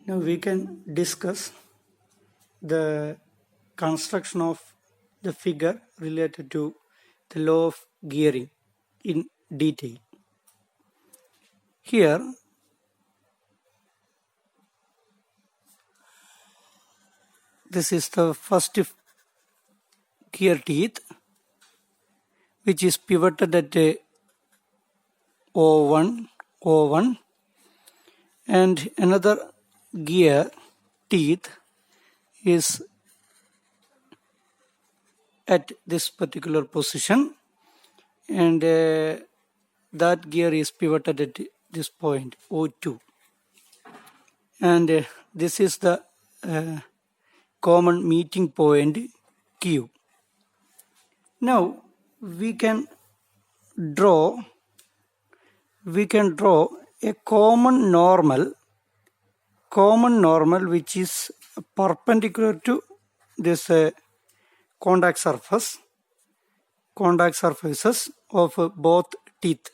Now we can discuss the construction of the figure related to the law of gearing in detail. Here this is the first gear teeth, which is pivoted at O1, and another gear teeth is at this particular position, and that gear is pivoted at this point O2, and this is the common meeting point Q. Now we can draw a common normal which is perpendicular to this contact surfaces of both teeth,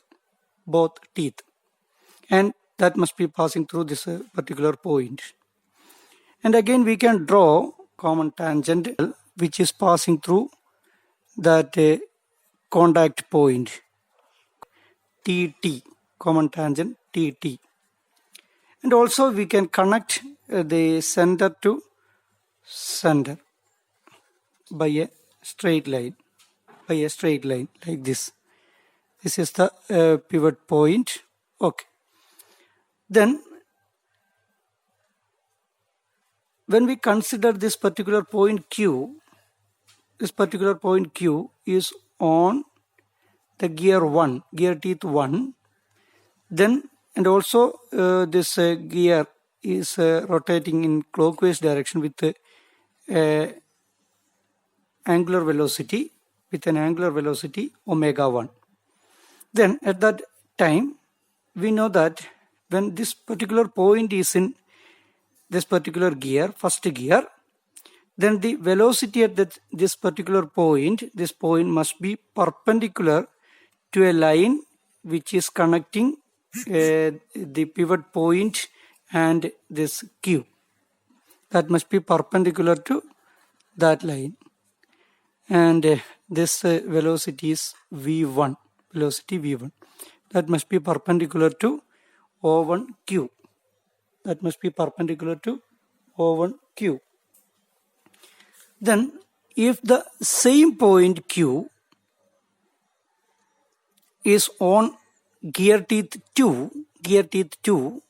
and that must be passing through this particular point. And again we can draw common tangent which is passing through that contact point TT, common tangent TT. And also we can connect the center to center by a straight line like this. This is the pivot point. Okay. Then when we consider this particular point Q is on the gear teeth 1, then and also this gear is rotating in clockwise direction with an angular velocity omega 1. Then at that time we know that when this particular point is in this particular gear, first gear, then the velocity at this particular point, this point must be perpendicular to a line which is connecting the pivot point and this Q. That must be perpendicular to that line, and this velocity is V1, that must be perpendicular to O1Q. Then if the same point Q is on gear teeth 2,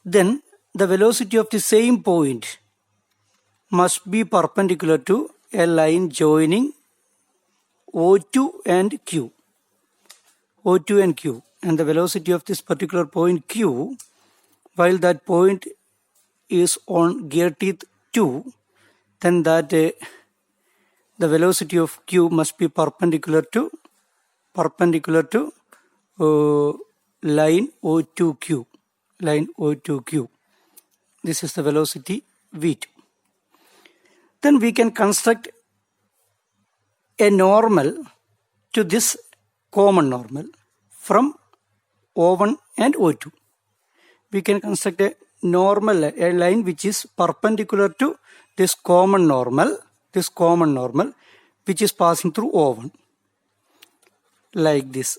then the velocity of the same point must be perpendicular to a line joining O2 and Q. And the velocity of this particular point Q, while that point is on gear teeth 2, then that the velocity of Q must be perpendicular to line O2Q. This is the velocity V2. Then we can construct a normal to this common normal from O1 and O2. We can construct a line which is perpendicular to this common normal which is passing through O1, like this.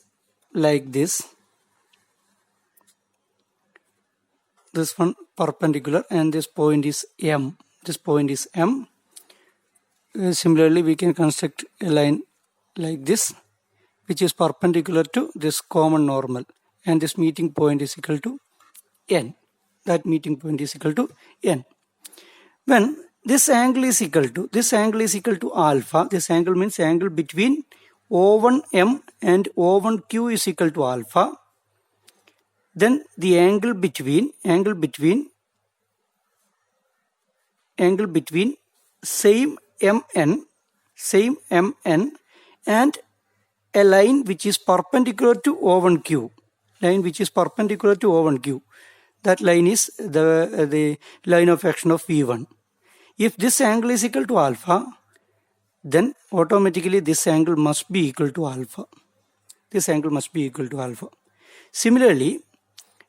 This one perpendicular, and this point is M. Similarly, we can construct a line like this, which is perpendicular to this common normal, and this meeting point is equal to N. That meeting point is equal to N. When this angle is equal to alpha, this angle means angle between O1M and O1Q is equal to alpha, then the angle between same MN and a line which is perpendicular to O1Q. That line is the line of action of V1. If this angle is equal to alpha, then automatically this angle must be equal to alpha. Similarly,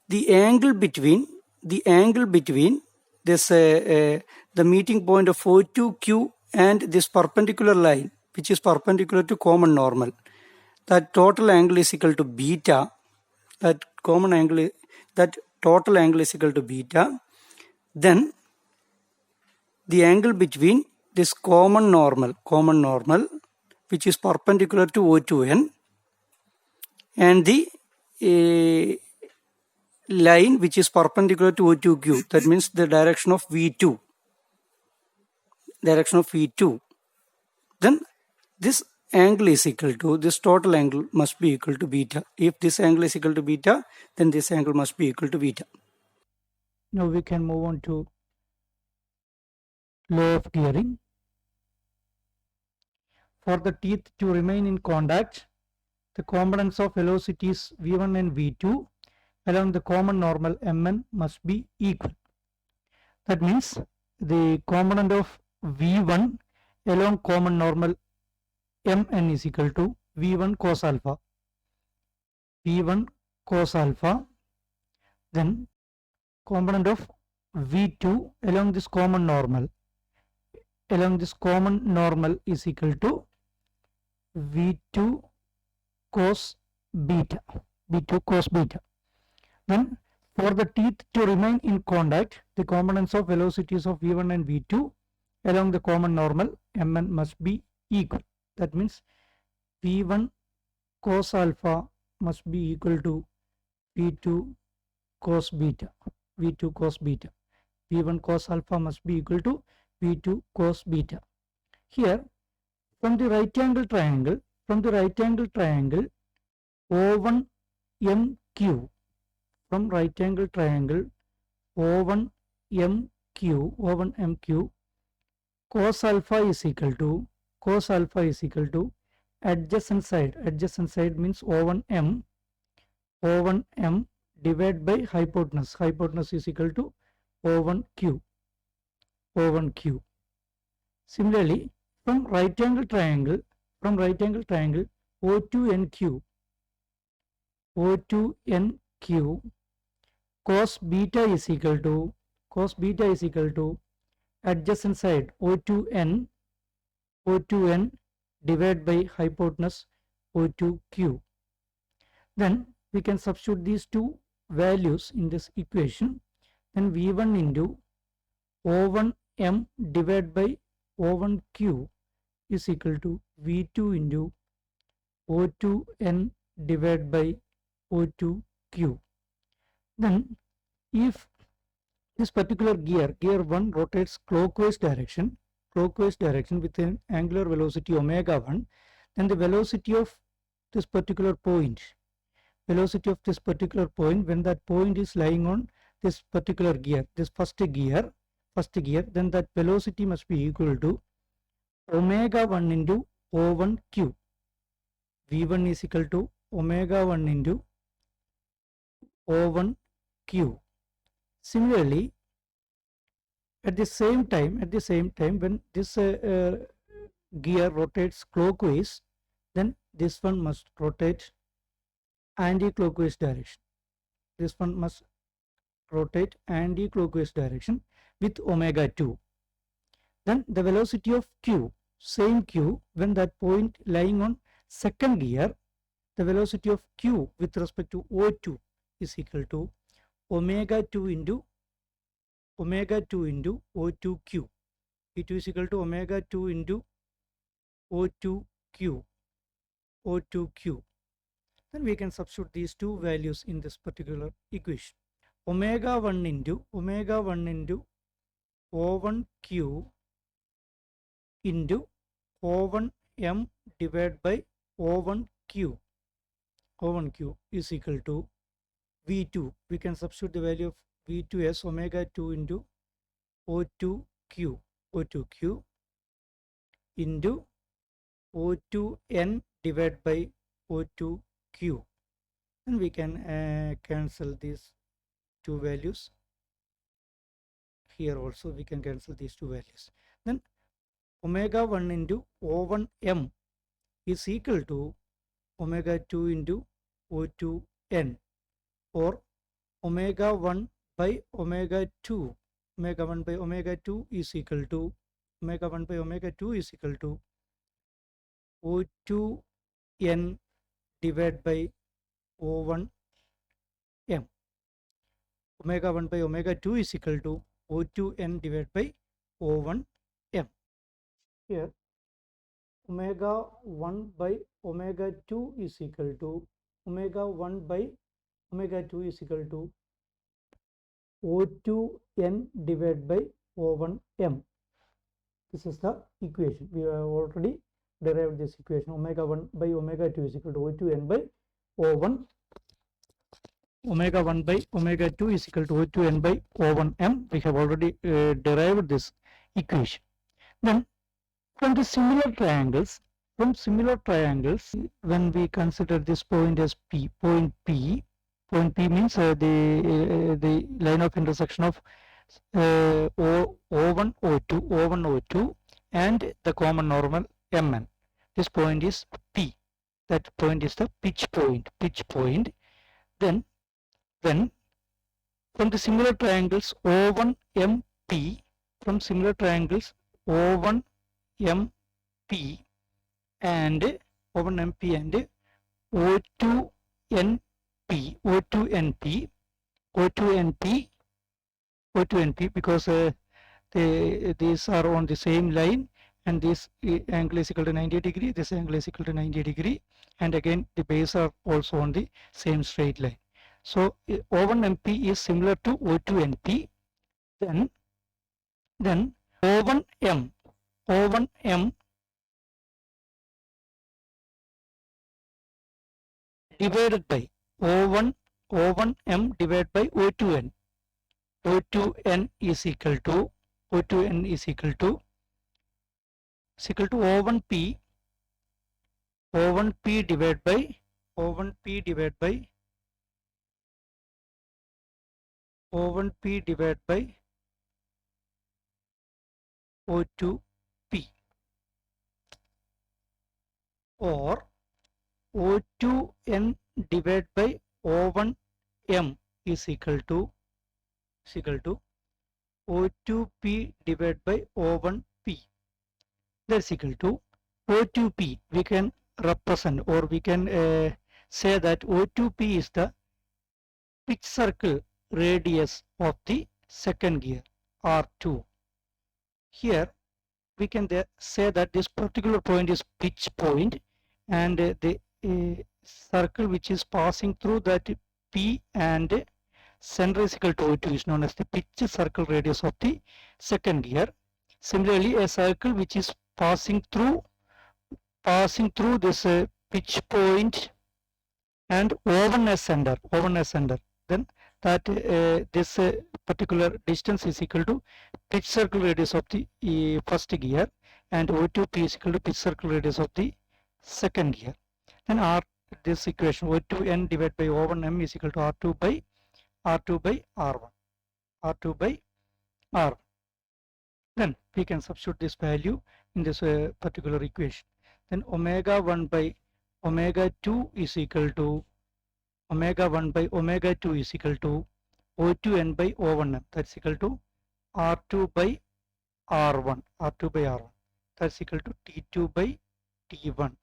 the angle between the angle between this the meeting point of O2Q and this perpendicular line, which is perpendicular to common normal, that total angle is equal to beta. That total angle is equal to beta. Then the angle between this common normal, which is perpendicular to O2N, and the line which is perpendicular to O2Q, that means the direction of V2. Then this angle is equal to, this total angle must be equal to beta. If this angle is equal to beta, then this angle must be equal to beta. Now we can move on to law of gearing. For the teeth to remain in contact, the components of velocities v1 and v2 along the common normal mn must be equal. That means the component of v1 along common normal mn is equal to v1 cos alpha. Then component of v2 along this common normal is equal to v2 cos beta. Then for the teeth to remain in contact, the components of velocities of v1 and v2 along the common normal mn must be equal. That means v1 cos alpha must be equal to v2 cos beta. v1 cos alpha must be equal to v2 cos beta. Here, from the right angle triangle O1MQ, from right angle triangle O1MQ, cos alpha is equal to adjacent side means O1M divided by hypotenuse is equal to O1Q. Similarly, from right angle triangle O2NQ, cos beta is equal to adjacent side O2N divided by hypotenuse O2Q. Then we can substitute these two values in this equation. Then v1 into O1M divided by O1Q is equal to v2 into O2N divided by O2Q. Then if this particular gear 1 rotates clockwise direction with an angular velocity omega 1, then the velocity of this particular point when that point is lying on this particular gear, this first gear, then that velocity must be equal to omega 1 into O1Q. v1 is equal to omega 1 into O1Q. Similarly, at the same time when this gear rotates clockwise, then this one must rotate anti-clockwise direction. With omega 2. Then the velocity of Q, same Q, when that point lying on second gear, the velocity of Q with respect to O2 is equal to omega 2 into O2Q. It is equal to omega 2 into O2Q. Then we can substitute these two values in this particular equation. Omega 1 into O1Q into O1M divided by O1Q is equal to V2. We can substitute the value of V2 as omega 2 into O2Q into O2N divided by O2Q. And we can cancel these two values. Here also we can cancel these two values. Then omega 1 into O1M is equal to omega 2 into O2N, or omega 1 by omega 2, omega 1 by omega 2 is equal to omega 1 by omega 2 is equal to O2n divided by O1m. Omega 1 by omega 2 is equal to O2n divided by O1m. Here omega 1 by omega 2 is equal to omega 1 by omega 2 is equal to O2n divided by O1m. This is the equation. We have already derived this equation. Omega 1 by omega 2 is equal to O2n by O1. Omega 1 by omega 2 is equal to O2n by O1m. We have already derived this equation. Then from the similar triangles, when we consider this point as P, point P means the line of intersection of O1, O2, and the common normal Mn. This point is P. That point is the pitch point. Then from the similar triangles O1MP, from similar triangles O1MP and O1MP and O2NP, because these are on the same line, and this angle is equal to 90 degree, this angle is equal to 90 degree, and again the bases are also on the same straight line. So O1MP is similar to O2NP. Then O1M divided by O1M divided by O2N. O2N is equal to O1P divided by O1P divided by O2P, or O2N divided by O1M is equal to O2P divided by O1P. That's equal to O2P. We can represent, or we can say that O2P is the pitch circle radius of the second gear, R2. Here we can say that this particular point is pitch point, and the circle which is passing through that P and center is equal to O2 is known as the pitch circle radius of the second gear. Similarly, a circle which is passing through this pitch point and O1 center, then that this particular distance is equal to pitch circle radius of the first gear, and O2P is equal to pitch circle radius of the second gear. Then this equation O2N divided by O1M is equal to R2 by R1. Then we can substitute this value in this particular equation. Then omega 1 by omega 2 is equal to O2N by O1M. That's equal to R2 by R1. That's equal to T2 by T1.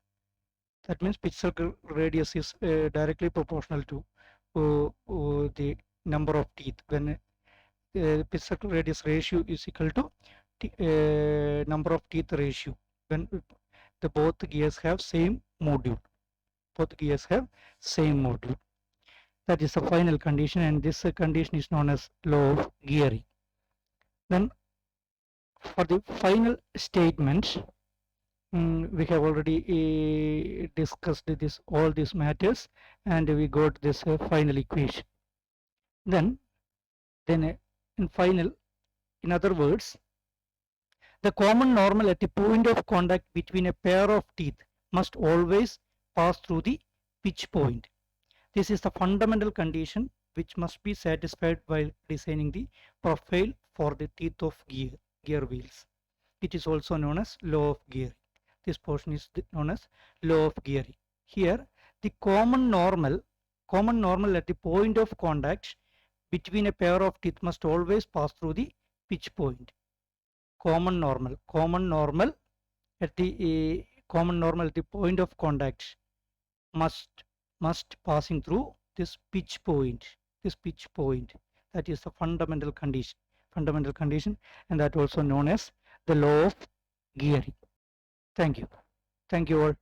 That means pitch circle radius is directly proportional to the number of teeth. When pitch circle radius ratio is equal to number of teeth ratio, when the both gears have same module. That is the final condition, and this condition is known as law of gearing. Then for the final statement, we have already discussed all these matters, and we got this final equation. Then in other words, the common normal at the point of contact between a pair of teeth must always pass through the pitch point. This is the fundamental condition which must be satisfied while designing the profile for the teeth of gear wheels. It is also known as law of gearing. This portion is known as law of gearing. Here, the common normal at the point of contact between a pair of teeth must always pass through the pitch point. Common normal at the point of contact must passing through this pitch point. That is the fundamental condition, and that also known as the law of gearing. Thank you all.